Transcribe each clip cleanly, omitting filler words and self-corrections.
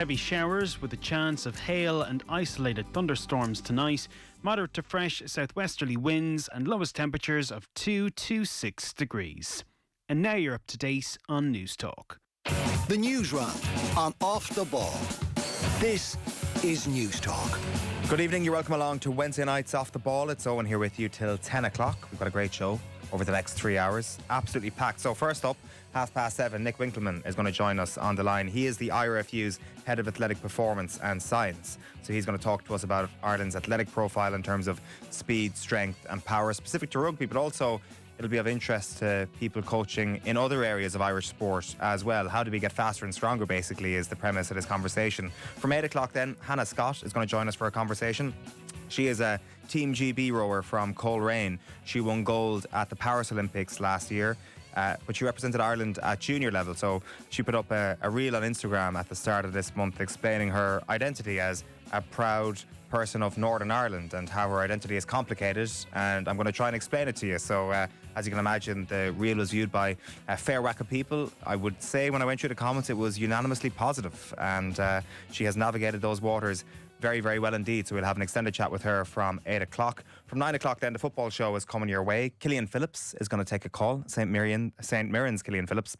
Heavy showers with a chance of hail and isolated thunderstorms tonight. Moderate to fresh southwesterly winds and lowest temperatures of 2 to 6 degrees. And now you're up to date on News Talk. The Newsround on Off the Ball. This is News Talk. Good evening, you're welcome along to Wednesday night's Off the Ball. It's Eoin here with you till 10 o'clock. We've got a great show over the next 3 hours. Absolutely packed. So first up, 7:30, Nick Winkelman is going to join us on the line. He is the IRFU's Head of Athletic Performance and Science. So he's going to talk to us about Ireland's athletic profile in terms of speed, strength and power, specific to rugby, but also it'll be of interest to people coaching in other areas of Irish sport as well. How do we get faster and stronger, basically, is the premise of this conversation. From 8 o'clock then, Hannah Scott is going to join us for a conversation. She is a Team GB rower from Coleraine. She won gold at the Paris Olympics last year. But she represented Ireland at junior level, so she put up a reel on Instagram at the start of this month explaining her identity as a proud person of Northern Ireland and how her identity is complicated, and I'm going to try and explain it to you. So as you can imagine, the reel was viewed by a fair whack of people. I would say when I went through the comments it was unanimously positive, and she has navigated those waters very, very well indeed. So we'll have an extended chat with her from 8 o'clock. From 9 o'clock then, the football show is coming your way. Killian Phillips is going to take a call. St Mirren's Killian Phillips.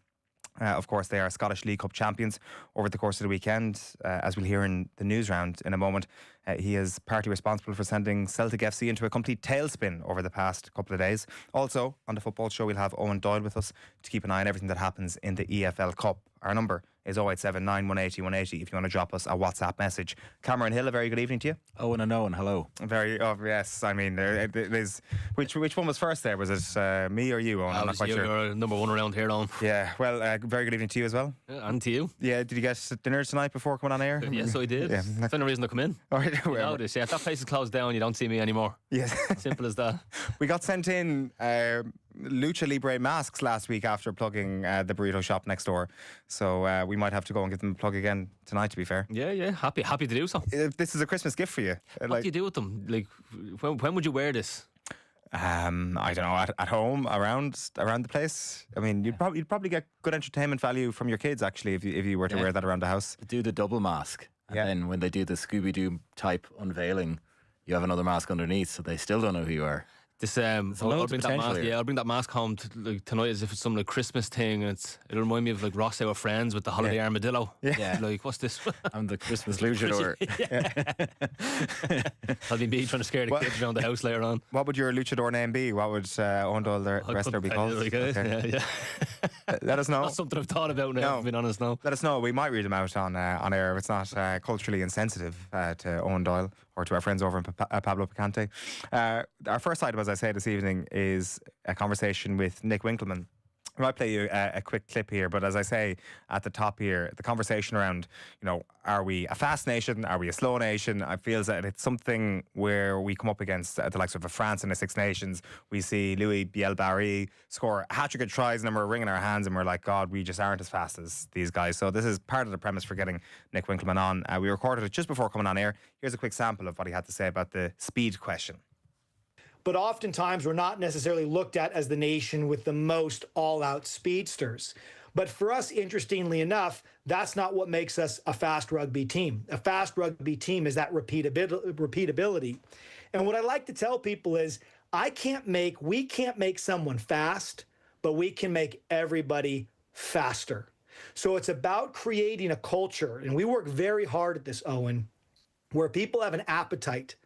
Of course, they are Scottish League Cup champions over the course of the weekend. As we'll hear in the news round in a moment, he is partly responsible for sending Celtic FC into a complete tailspin over the past couple of days. Also, on the football show, we'll have Eoin Doyle with us to keep an eye on everything that happens in the EFL Cup. Our number is 087 180 180 if you want to drop us a WhatsApp message. Cameron Hill, a very good evening to you. Owen and Owen, hello. Yes, I mean, which one was first there? Was it me or you, Owen? I'm not quite sure. You're number one around here, Owen. Yeah, well, very good evening to you as well. And to you. Yeah, did you get dinner tonight before coming on air? Yes, I did. Yeah. That's the only reason to come in. All right, You know this, yeah. If that place is closed down, you don't see me anymore. Yes. Simple as that. We got sent in Lucha Libre masks last week after plugging the burrito shop next door. So we might have to go and give them a plug again tonight, to be fair. Yeah. Happy to do so. This is a Christmas gift for you. What do you do with them? Like, when would you wear this? I don't know, at home, around the place. I mean, you'd probably get good entertainment value from your kids, actually, if you were to wear that around the house. Do the double mask. And then when they do the Scooby-Doo type unveiling, you have another mask underneath, so they still don't know who you are. This I'll bring that mask home tonight as if it's some like Christmas thing, and it'll remind me of like Ross Our Friends with the holiday armadillo. Yeah. Like, what's this? I'm the Christmas luchador. I'll be me trying to scare the kids around the house later on. What would your luchador name be? What would Eoin Doyle, the wrestler, be called? Yeah. Let us know. That's something I've thought about now, to be honest now. Let us know. We might read them out on air if it's not culturally insensitive to Eoin Doyle or to our friends over in Pablo Picante. Our first item, as I say this evening, is a conversation with Nick Winkelman. I might play you a quick clip here, but as I say at the top here, the conversation around, are we a fast nation? Are we a slow nation? I feel that it's something where we come up against the likes of France and the Six Nations. We see Louis Biel-Barry score a hat-trick of tries and we're wringing our hands and we're like, God, we just aren't as fast as these guys. So this is part of the premise for getting Nick Winkelman on. We recorded it just before coming on air. Here's a quick sample of what he had to say about the speed question. But oftentimes we're not necessarily looked at as the nation with the most all-out speedsters. But for us, interestingly enough, that's not what makes us a fast rugby team. A fast rugby team is that repeatability. And what I like to tell people is we can't make someone fast, but we can make everybody faster. So it's about creating a culture, and we work very hard at this, Owen, where people have an appetite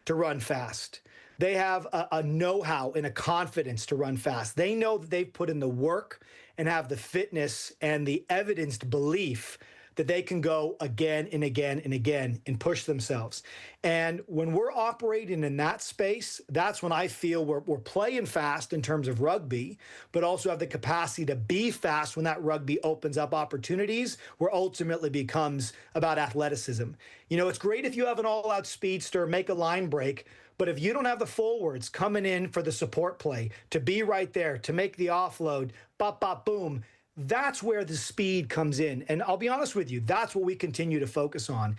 to run fast. They have a know-how and a confidence to run fast. They know that they've put in the work and have the fitness and the evidenced belief that they can go again and again and again and push themselves. And when we're operating in that space, that's when I feel we're playing fast in terms of rugby, but also have the capacity to be fast when that rugby opens up opportunities where ultimately becomes about athleticism. It's great if you have an all-out speedster, make a line break, but if you don't have the forwards coming in for the support play, to be right there, to make the offload, bop, bop, boom, that's where the speed comes in. And I'll be honest with you, that's what we continue to focus on.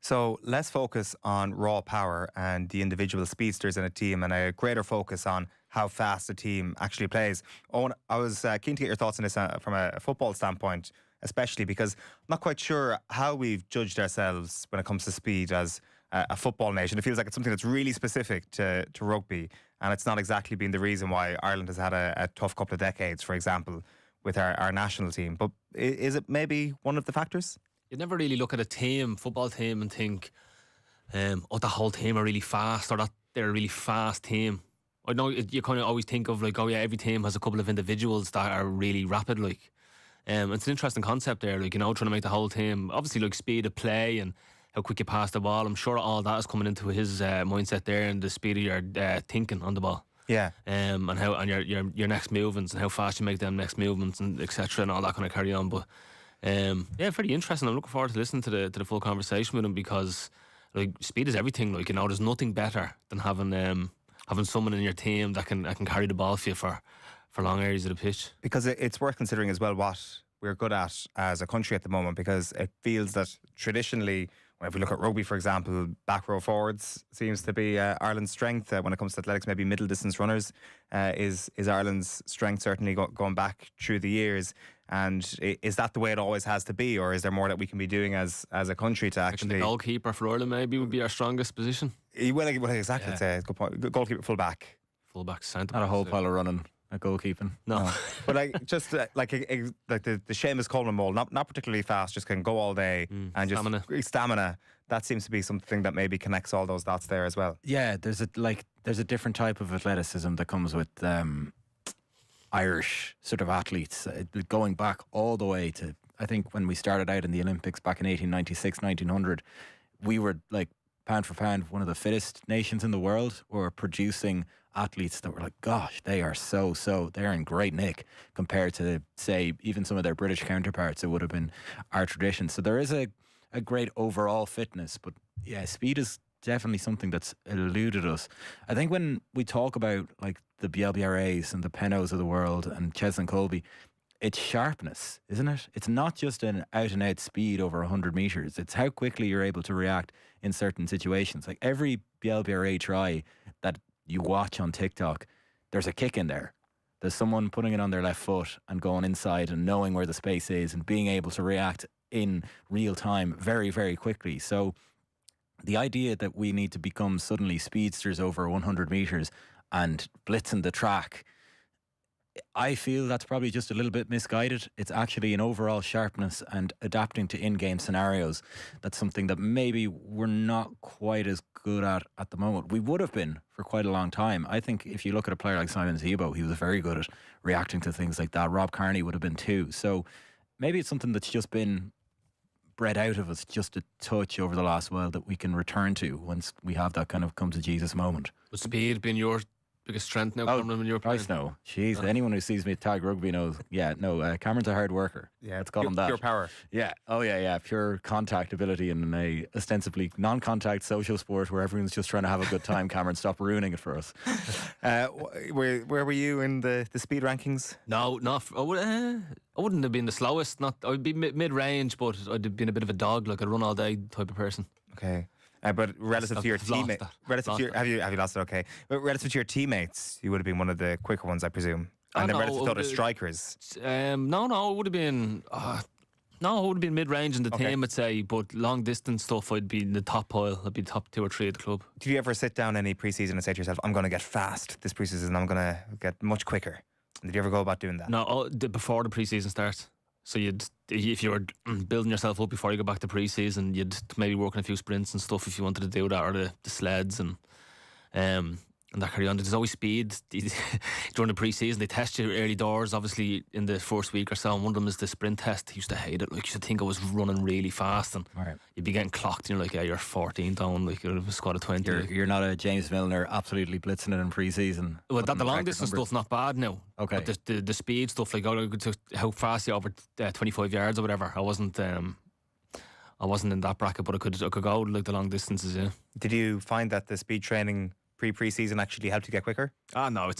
So let's focus on raw power and the individual speedsters in a team and a greater focus on how fast a team actually plays. Owen, I was keen to get your thoughts on this from a football standpoint. especially because I'm not quite sure how we've judged ourselves when it comes to speed as a football nation. It feels like it's something that's really specific to rugby, and it's not exactly been the reason why Ireland has had a tough couple of decades, for example, with our national team. But is it maybe one of the factors? You never really look at a football team, and think, oh, the whole team are really fast, or that they're a really fast team. I know you kind of always think of like, oh yeah, every team has a couple of individuals that are really rapid. Like, it's an interesting concept there. Like, trying to make the whole team, obviously, like speed of play and how quick you pass the ball. I'm sure all that is coming into his mindset there, and the speed of your thinking on the ball. Yeah. And how and your next movements, and how fast you make them next movements, and etc. and all that kind of carry on. But yeah, very interesting. I'm looking forward to listening to the full conversation with him, because like speed is everything. Like, there's nothing better than having someone in your team that can carry the ball for you for long areas of the pitch. Because it's worth considering as well what we're good at as a country at the moment, because it feels that traditionally, if we look at rugby, for example, back row forwards seems to be Ireland's strength. When it comes to athletics, maybe middle distance runners is Ireland's strength, certainly going back through the years. And is that the way it always has to be, or is there more that we can be doing as a country to actually... The goalkeeper for Ireland maybe would be our strongest position. Well, exactly. Yeah. It's a good point. Goalkeeper, full-back. Full-back, centre. Not a whole pile of running at goalkeeping. No. But just like the Seamus Coleman mold, not particularly fast, just can go all day and just stamina. That seems to be something that maybe connects all those dots there as well. Yeah, there's a different type of athleticism that comes with Irish sort of athletes, going back all the way to, I think, when we started out in the Olympics back in 1896, 1900, we were like pound for pound one of the fittest nations in the world. We were producing athletes that were like, gosh, they are they're in great nick compared to, say, even some of their British counterparts. It would have been our tradition. So there is a great overall fitness, but yeah, speed is definitely something that's eluded us. I think when we talk about like the BLBRAs and the Penos of the world and Cheslin Colby, it's sharpness, isn't it? It's not just an out-and-out speed over 100 metres. It's how quickly you're able to react in certain situations. Like every BLBRA try that you watch on TikTok, there's a kick in there. There's someone putting it on their left foot and going inside and knowing where the space is and being able to react in real time very, very quickly. So the idea that we need to become suddenly speedsters over 100 metres and blitzing the track, I feel that's probably just a little bit misguided. It's actually an overall sharpness and adapting to in-game scenarios. That's something that maybe we're not quite as good at the moment. We would have been for quite a long time. I think if you look at a player like Simon Zebo, he was very good at reacting to things like that. Rob Kearney would have been too. So maybe it's something that's just been bred out of us just a touch over the last while that we can return to once we have that kind of come to Jesus moment. Would speed being your biggest strength now, Cameron, when you're playing? No. Jeez, anyone who sees me at Tag Rugby knows, Cameron's a hard worker. Yeah, let's call him that. Pure power. Yeah. Oh, yeah. Pure contact ability in a ostensibly non-contact social sport where everyone's just trying to have a good time. Cameron, stop ruining it for us. Where were you in the speed rankings? No, I wouldn't have been the slowest. I'd be mid-range, but I'd have been a bit of a dog, like a run all day type of person. Okay. But relative to your teammates, have you lost it? Okay. But relative to your teammates, you would have been one of the quicker ones, I presume. And then relative to other strikers. No, it would have been. No, it would have been mid-range in the team, I'd say. But long distance stuff, I'd be in the top pile. I'd be top 2 or 3 at the club. Do you ever sit down any pre-season and say to yourself, "I'm going to get fast this pre-season. I'm going to get much quicker"? Did you ever go about doing that? No, before the pre-season starts. So if you were building yourself up before you go back to pre-season, you'd maybe work on a few sprints and stuff if you wanted to do that, or the sleds and that carry on. There's always speed during the pre-season. They test you early doors, obviously, in the first week or so, and one of them is the sprint test. I used to hate it. Like, I used to think I was running really fast, and you'd be getting clocked, and you're like, yeah, you're 14th down, like you're a squad of 20. You're not a James Milner absolutely blitzing it in pre-season. Well, the long distance stuff's not bad now. Okay. But the speed stuff, like how fast you over 25 yards or whatever, I wasn't in that bracket, but I could go like the long distances. Yeah. Did you find that the speed training pre-season actually helped you get quicker? No,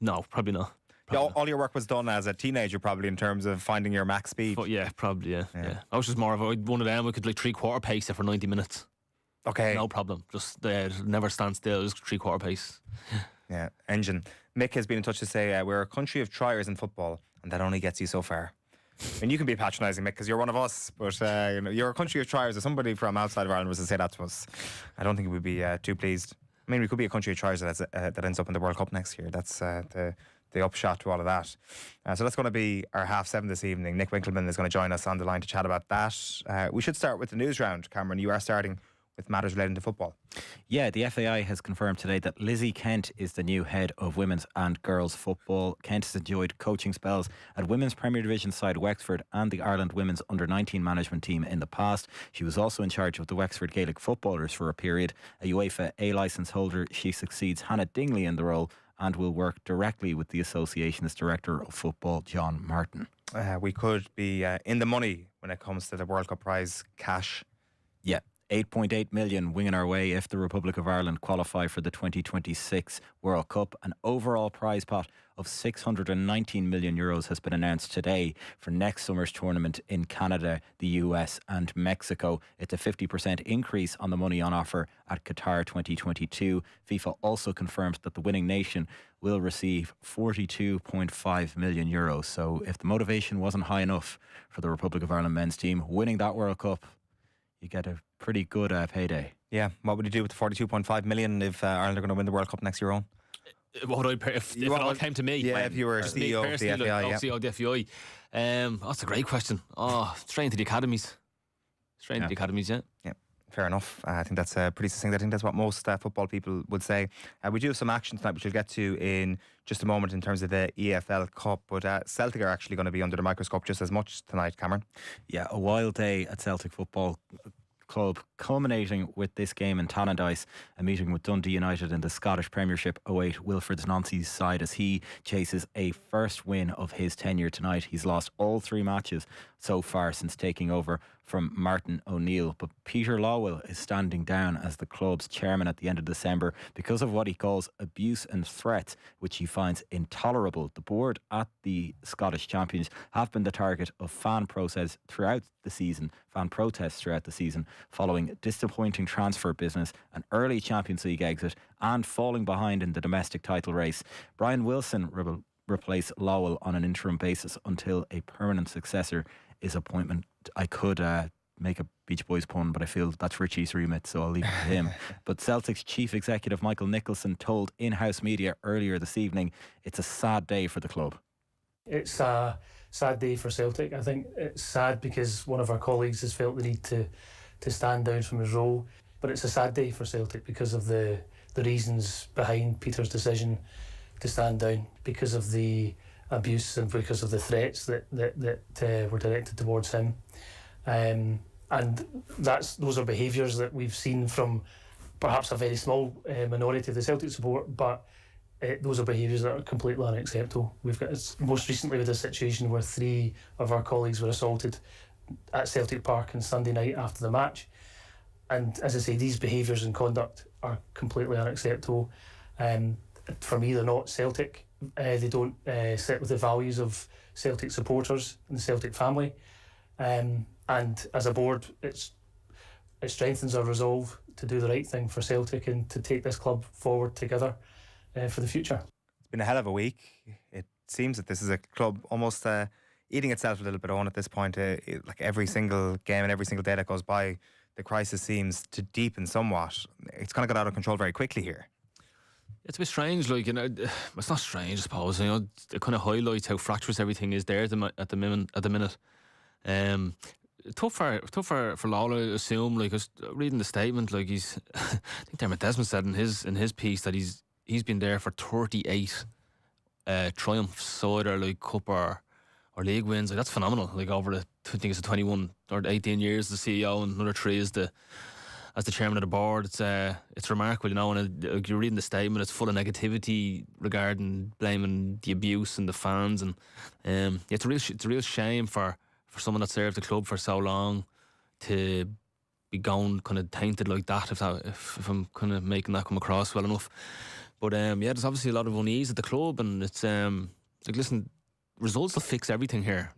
no, probably not. All your work was done as a teenager, probably, in terms of finding your max speed. But yeah, probably. Yeah. I was just more of one of them. We could like 3/4 pace it for 90 minutes. Okay, no problem. Just never stand still. Just 3/4 pace. Yeah, engine. Mick has been in touch to say we're a country of triers in football, and that only gets you so far. And you can be patronising, Mick, because you're one of us, but you're a country of triers. If somebody from outside of Ireland was to say that to us, I don't think we'd be too pleased. I mean, we could be a country of triers that ends up in the World Cup next year. That's the upshot to all of that. So that's going to be our 7:30 this evening. Nick Winkelman is going to join us on the line to chat about that. We should start with the news round. Cameron, you are starting with matters relating to football. Yeah, the FAI has confirmed today that Lizzie Kent is the new head of women's and girls football. Kent has enjoyed coaching spells at Women's Premier Division side Wexford and the Ireland Women's Under-19 management team in the past. She was also in charge of the Wexford Gaelic footballers for a period. A UEFA A licence holder, she succeeds Hannah Dingley in the role and will work directly with the association's director of football, John Martin. We could be in the money when it comes to the World Cup prize cash. Yeah. 8.8 million winging our way if the Republic of Ireland qualify for the 2026 World Cup. An overall prize pot of €619 million has been announced today for next summer's tournament in Canada, the US and Mexico. It's a 50% increase on the money on offer at Qatar 2022. FIFA also confirmed that the winning nation will receive €42.5 million. So if the motivation wasn't high enough for the Republic of Ireland men's team, winning that World Cup, you get a pretty good payday. Yeah, what would you do with the 42.5 million if Ireland are going to win the World Cup next year on? What would I if it all came to me? Yeah, if you were CEO of the FAI. CEO of the FAI. That's a great question. Straight into the academies. Yeah. Fair enough. I think that's pretty succinct. I think that's what most football people would say. We do have some action tonight, which we'll get to in just a moment in terms of the EFL Cup. But Celtic are actually going to be under the microscope just as much tonight, Cameron. Yeah, a wild day at Celtic Football Club, culminating with this game in Tannadice, a meeting with Dundee United in the Scottish Premiership await Wilfred Nancy's side as he chases a first win of his tenure tonight. He's lost all 3 matches so far since taking over from Martin O'Neill, but Peter Lawwell is standing down as the club's chairman at the end of December because of what he calls abuse and threats, which he finds intolerable. The board at the Scottish Champions have been the target of fan protests throughout the season, following disappointing transfer business, an early Champions League exit and falling behind in the domestic title race. Brian Wilson will replace Lawwell on an interim basis until a permanent successor is appointment. I could make a Beach Boys pun, but I feel that's Richie's remit, so I'll leave it to him. But Celtic's chief executive Michael Nicholson told in-house media earlier this evening it's a sad day for the club. It's a sad day for Celtic. I think it's sad because one of our colleagues has felt the need to stand down from his role, but it's a sad day for Celtic because of the reasons behind Peter's decision to stand down, because of the abuse and because of the threats that were directed towards him, and those are behaviours that we've seen from perhaps a very small minority of the Celtic support, but those are behaviours that are completely unacceptable. We've got most recently with a situation where 3 of our colleagues were assaulted at Celtic Park on Sunday night after the match, and as I say, these behaviours and conduct are completely unacceptable. For me, they're not Celtic. They don't sit with the values of Celtic supporters and the Celtic family. And as a board, it strengthens our resolve to do the right thing for Celtic and to take this club forward together for the future. It's been a hell of a week. It seems that this is a club almost eating itself a little bit on at this point. Like every single game and every single day that goes by, the crisis seems to deepen somewhat. It's kind of got out of control very quickly here. It's a bit strange, it's not strange, I suppose. It kind of highlights how fractious everything is there at the minute. Tough for Lawwell to assume. I was reading the statement. I think Dermot Desmond said in his piece that he's been there for 38 triumphs, either cup or league wins. That's phenomenal. Over the, I think it's 21 or 18 years as the CEO, and another 3 as the chairman of the board. It's remarkable, and you're reading the statement, it's full of negativity regarding blaming the abuse and the fans, and it's a real shame for someone that served the club for so long to be going kind of tainted like that, if I'm kind of making that come across well enough. But there's obviously a lot of unease at the club, and it's listen, results will fix everything here,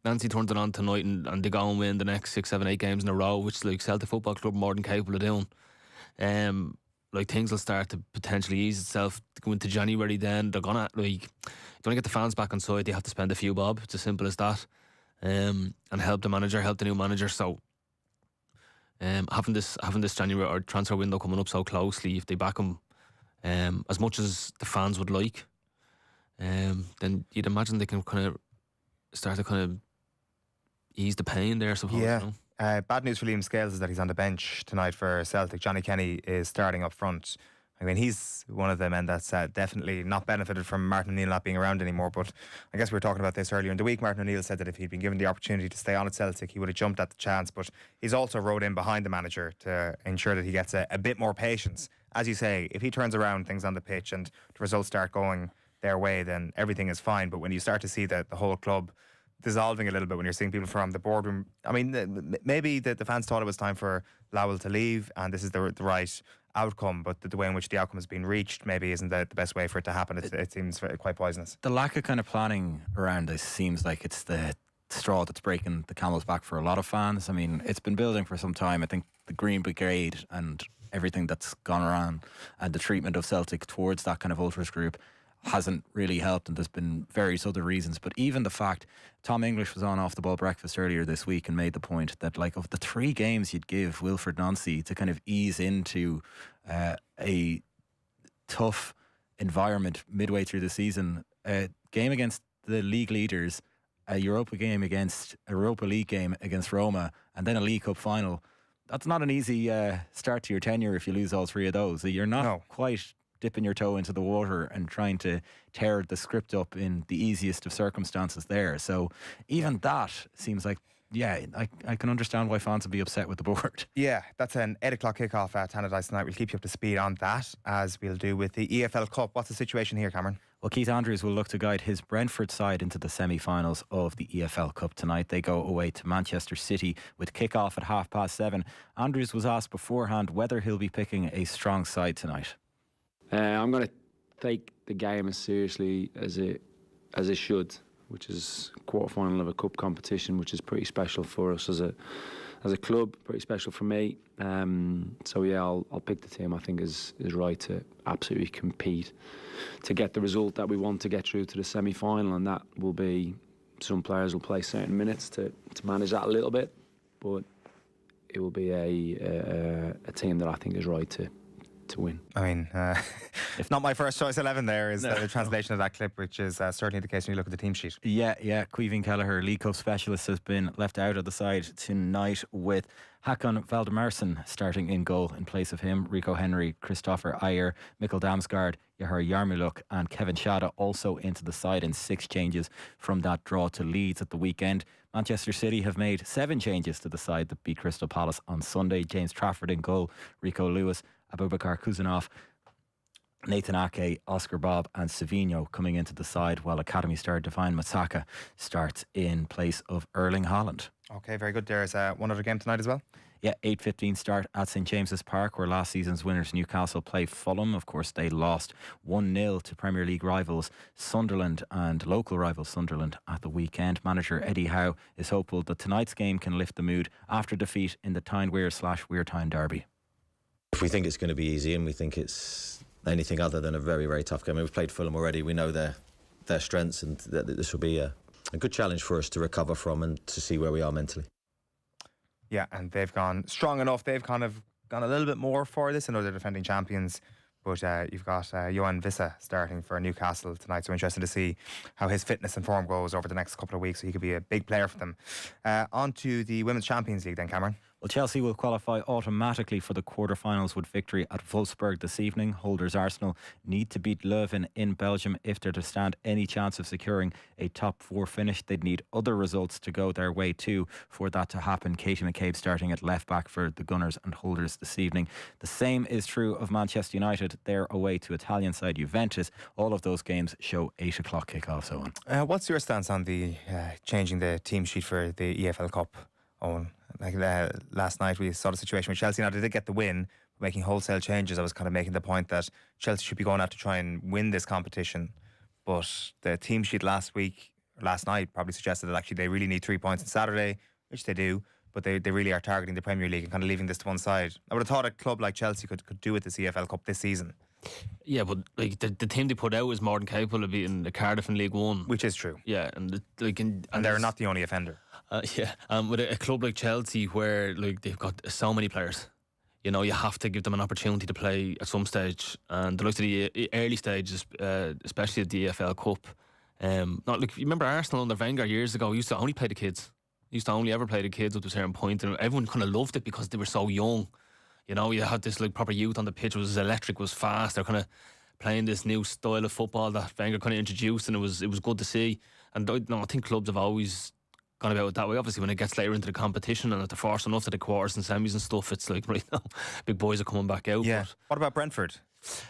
Nancy turns it on tonight and they go and win the next 6, 7, 8 games in a row, which Celtic Football Club are more than capable of doing. like things will start to potentially ease itself to go into January. Then they're gonna get the fans back on side. They have to spend a few bob. It's as simple as that, and help the new manager. So having this January or transfer window coming up so closely, if they back him as much as the fans would like, then you'd imagine they can kind of start to kind of ease the pain there. Suppose. Yeah. You know? Bad news for Liam Scales is that he's on the bench tonight for Celtic. Johnny Kenny is starting up front. I mean, he's one of the men that's definitely not benefited from Martin O'Neill not being around anymore. But I guess we were talking about this earlier in the week. Martin O'Neill said that if he'd been given the opportunity to stay on at Celtic, he would have jumped at the chance. But he's also rode in behind the manager to ensure that he gets a bit more patience. As you say, if he turns around things on the pitch and the results start going their way, then everything is fine. But when you start to see the whole club dissolving a little bit, when you're seeing people from the boardroom, I mean, maybe the fans thought it was time for Lawwell to leave and this is the right outcome, but the way in which the outcome has been reached maybe isn't the best way for it to happen. It seems quite poisonous. The lack of kind of planning around this seems like it's the straw that's breaking the camel's back for a lot of fans. I mean, it's been building for some time. I think the Green Brigade and everything that's gone around and the treatment of Celtic towards that kind of ultras group hasn't really helped, and there's been various other reasons. But even the fact, Tom English was on Off the Ball Breakfast earlier this week and made the point that, like, of the 3 games you'd give Wilfred Nancy to kind of ease into a tough environment midway through the season, a game against the league leaders, a Europa League game against Roma, and then a League Cup final. That's not an easy start to your tenure if you lose all 3 of those. You're not quite dipping your toe into the water and trying to tear the script up in the easiest of circumstances there. So even that seems like, yeah, I can understand why fans would be upset with the board. Yeah, that's an 8 o'clock kickoff at Tannadice tonight. We'll keep you up to speed on that, as we'll do with the EFL Cup. What's the situation here, Cameron? Well, Keith Andrews will look to guide his Brentford side into the semi-finals of the EFL Cup tonight. They go away to Manchester City with kick-off at 7:30. Andrews was asked beforehand whether he'll be picking a strong side tonight. I'm going to take the game as seriously as it should, which is quarter-final of a cup competition, which is pretty special for us as a club, pretty special for me. So yeah, I'll pick the team I think is right to absolutely compete to get the result that we want to get through to the semi-final, and that will be, some players will play certain minutes to manage that a little bit, but it will be a team that I think is right to win. I mean, if not my first choice 11 there is the translation of that clip, which is certainly the case when you look at the team sheet. Yeah. Caoimhín Kelleher, League Cup specialist, has been left out of the side tonight, with Hakon Valdimarsson starting in goal in place of him. Rico Henry, Christopher Ayer, Mikkel Damsgaard, Yahar Yarmuluk and Kevin Shada also into the side in 6 changes from that draw to Leeds at the weekend. Manchester City have made 7 changes to the side that beat Crystal Palace on Sunday. James Trafford in goal, Rico Lewis, Abubakar Kuzanov, Nathan Ake, Oscar Bob and Savino coming into the side, while Academy star Divine Matsaka starts in place of Erling Haaland. Okay, very good. There's one other game tonight as well. Yeah, 8:15 start at St James's Park, where last season's winners Newcastle play Fulham. Of course, they lost 1-0 to Premier League rivals Sunderland and local rivals Sunderland at the weekend. Manager Eddie Howe is hopeful that tonight's game can lift the mood after defeat in the Tyne-Wear/Weirtown derby. If we think it's going to be easy and we think it's anything other than a very, very tough game, we've played Fulham already, we know their strengths, and that this will be a good challenge for us to recover from and to see where we are mentally. Yeah, and they've gone strong enough. They've kind of gone a little bit more for this. I know they're defending champions, but you've got Johan Vissa starting for Newcastle tonight, so interesting to see how his fitness and form goes over the next couple of weeks, so he could be a big player for them. On to the Women's Champions League then, Cameron. Well, Chelsea will qualify automatically for the quarter-finals with victory at Wolfsburg this evening. Holders Arsenal need to beat Leuven in Belgium if they're to stand any chance of securing a top 4 finish. They'd need other results to go their way too for that to happen. Katie McCabe starting at left back for the Gunners and Holders this evening. The same is true of Manchester United. They're away to Italian side Juventus. All of those games show 8 o'clock kickoffs, Owen. What's your stance on the changing the team sheet for the EFL Cup, Owen? Like last night we saw the situation with Chelsea. Now they did get the win, making wholesale changes. I was kind of making the point that Chelsea should be going out to try and win this competition, but the team sheet last night probably suggested that actually they really need 3 points on Saturday, which they do, but they really are targeting the Premier League and kind of leaving this to one side. I would have thought a club like Chelsea could do with the CFL Cup this season. Yeah, but like the team they put out is more than capable of beating the Cardiff in League One, which is true. Yeah, and they're not the only offender. With a club like Chelsea, where like they've got so many players, you know, you have to give them an opportunity to play at some stage. And the likes of the early stages, especially at the EFL Cup. Not like you remember Arsenal under Wenger years ago used to only play the kids. Used to only ever play the kids up to a certain point, and everyone kind of loved it because they were so young. You know, you had this like proper youth on the pitch. It was electric, was fast. They're kind of playing this new style of football that Wenger kind of introduced, and it was good to see. And I think clubs have always gone about it that way. Obviously, when it gets later into the competition and at the force enough to the quarters and semis and stuff, it's like right now, big boys are coming back out. Yeah. What about Brentford?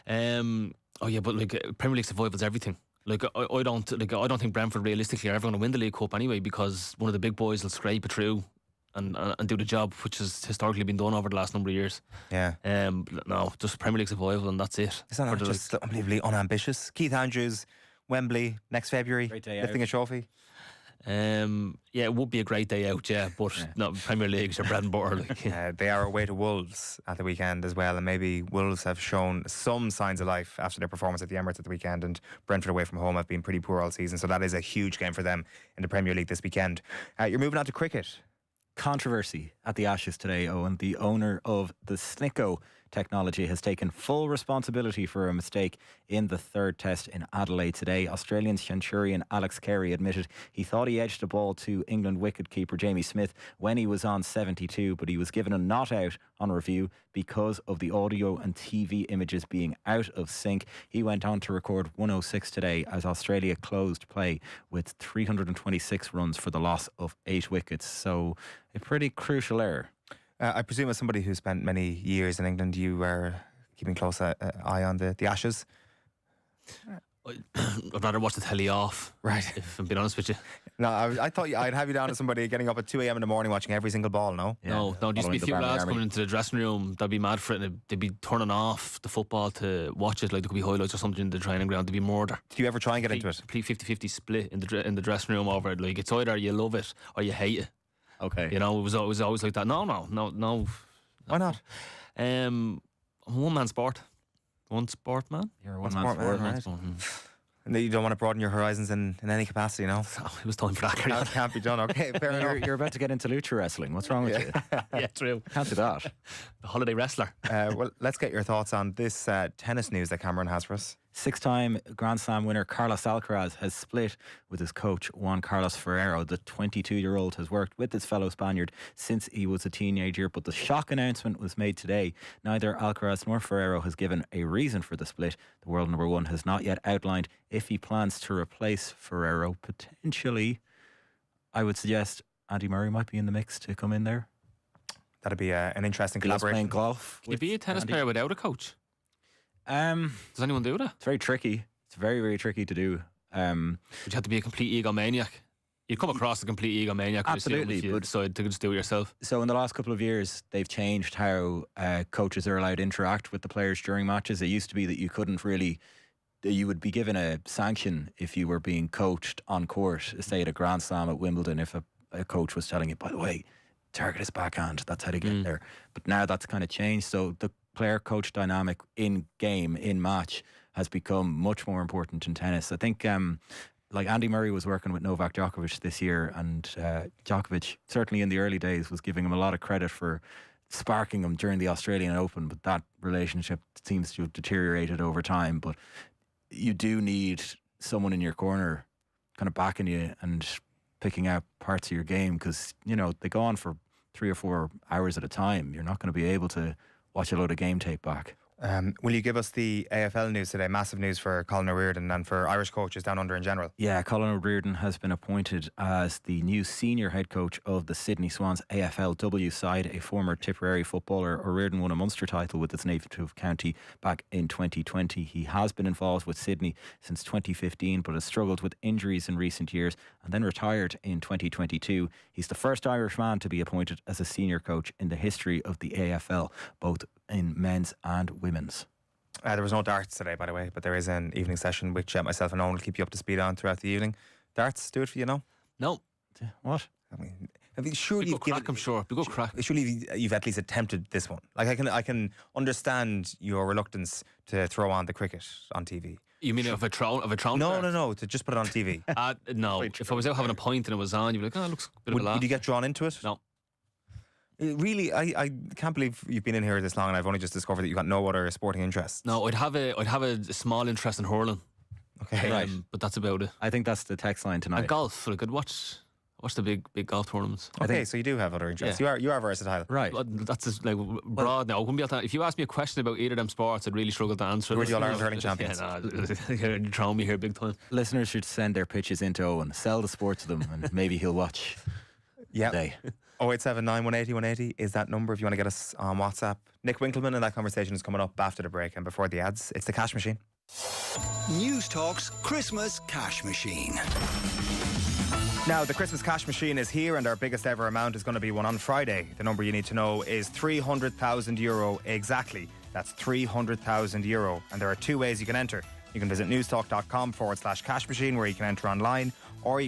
But like Premier League survival's everything. Like I don't think Brentford realistically are ever going to win the League Cup anyway, because one of the big boys will scrape it through and do the job, which has historically been done over the last number of years. Yeah. No, just Premier League survival and that's it. Is that just unbelievably unambitious? Keith Andrews, Wembley next February, lifting a trophy. It would be a great day out, but no, Premier League's your bread and butter. Like. They are away to Wolves at the weekend as well, and maybe Wolves have shown some signs of life after their performance at the Emirates at the weekend, and Brentford away from home have been pretty poor all season, so that is a huge game for them in the Premier League this weekend. You're moving on to cricket. Controversy at the Ashes today, Owen. The owner of the Snicko technology has taken full responsibility for a mistake in the third test in Adelaide today. Australian Centurion Alex Carey admitted he thought he edged the ball to England wicketkeeper Jamie Smith when he was on 72, but he was given a not out on review because of the audio and TV images being out of sync. He went on to record 106 today as Australia closed play with 326 runs for the loss of 8 wickets. So a pretty crucial error. I presume as somebody who spent many years in England, you were keeping close eye on the Ashes. I'd rather watch the telly off, right? If I'm being honest with you. No, I thought I'd have you down as somebody getting up at 2 a.m. in the morning watching every single ball. No, no. There used to be a few lads coming into the dressing room that'd be mad for it, and they'd be turning off the football to watch it. Like there could be highlights or something in the training ground. There'd be murder. Did you ever try and get into it? Complete 50-50 split in the dressing room over it. Like it's either you love it or you hate it. Okay. You know, it was always like that. No. Why not? I'm a one-man sport. One sport man. You're a one-man sport, right? And you don't want to broaden your horizons in any capacity, no? It was time for that. That can't be done. Okay, fair enough. You're about to get into lucha wrestling. What's wrong with you? Yeah, true. Can't do that. The holiday wrestler. Well, let's get your thoughts on this tennis news that Cameron has for us. 6-time Grand Slam winner Carlos Alcaraz has split with his coach Juan Carlos Ferrero. The 22-year-old has worked with his fellow Spaniard since he was a teenager, but the shock announcement was made today. Neither Alcaraz nor Ferrero has given a reason for the split. The world number one has not yet outlined if he plans to replace Ferrero. Potentially, I would suggest Andy Murray might be in the mix to come in there. That'd be an interesting He loves collaboration. playing golf. Can you be a tennis player without a coach? Does anyone do that? It's very tricky. It's very, very tricky to do. Would you have to be a complete egomaniac? You'd come across a complete egomaniac. Absolutely, if you but decide to just do it yourself. So in the last couple of years, they've changed how coaches are allowed to interact with the players during matches. It used to be that you couldn't really, you would be given a sanction if you were being coached on court, say at a Grand Slam at Wimbledon, if a coach was telling you, by the way, target his backhand, that's how to get there. But now that's kind of changed. So the player-coach dynamic in game, in match, has become much more important in tennis. I think like Andy Murray was working with Novak Djokovic this year, and Djokovic, certainly in the early days, was giving him a lot of credit for sparking him during the Australian Open, but that relationship seems to have deteriorated over time. But you do need someone in your corner kind of backing you and picking out parts of your game, because, you know, they go on for 3 or 4 hours at a time. You're not going to be able to watch a load of game tape back. Will you give us the AFL news today? Massive news for Colin O'Riordan and for Irish coaches down under in general. Yeah, Colin O'Riordan has been appointed as the new senior head coach of the Sydney Swans AFLW side. A former Tipperary footballer, O'Riordan won a Munster title with its native county back in 2020. He has been involved with Sydney since 2015, but has struggled with injuries in recent years and then retired in 2022. He's the first Irish man to be appointed as a senior coach in the history of the AFL, both in men's and women's. There was no darts today, by the way, but there is an evening session which myself and Owen will keep you up to speed on throughout the evening. Darts, do it for you now? No. What? I mean, I mean, surely Big you've go crack, I'm sure. Big go crack. Surely you've at least attempted this one. Like I can understand your reluctance to throw on the cricket on TV. You mean of a trout? No, to just put it on TV. No. If I was out having a pint and it was on, you'd be like, oh, it looks a bit of a laugh. Would you get drawn into it? No. Really, I can't believe you've been in here this long and I've only just discovered that you've got no other sporting interests. No, I'd have a small interest in hurling. Okay, right. But that's about it. I think that's the text line tonight. And golf. Like, I'd watch the big golf tournaments. Okay, so you do have other interests. You are versatile. Right. But that's just, like broad now. I wouldn't be able to, if you asked me a question about either of them sports, I'd really struggle to answer. Who are the All-Ireland hurling champions? You're throwing me here big time. Listeners should send their pitches into Eoin, sell the sport to them, and maybe he'll watch. Yeah. Today. 0879 180 180 is that number if you want to get us on WhatsApp. Nick Winkleman and that conversation is coming up after the break and before the ads. It's the cash machine. News Talk's Christmas Cash Machine. Now, the Christmas cash machine is here and our biggest ever amount is going to be one on Friday. The number you need to know is €300,000 exactly. That's €300,000. And there are two ways you can enter. You can visit newstalk.com/cash machine where you can enter online, or you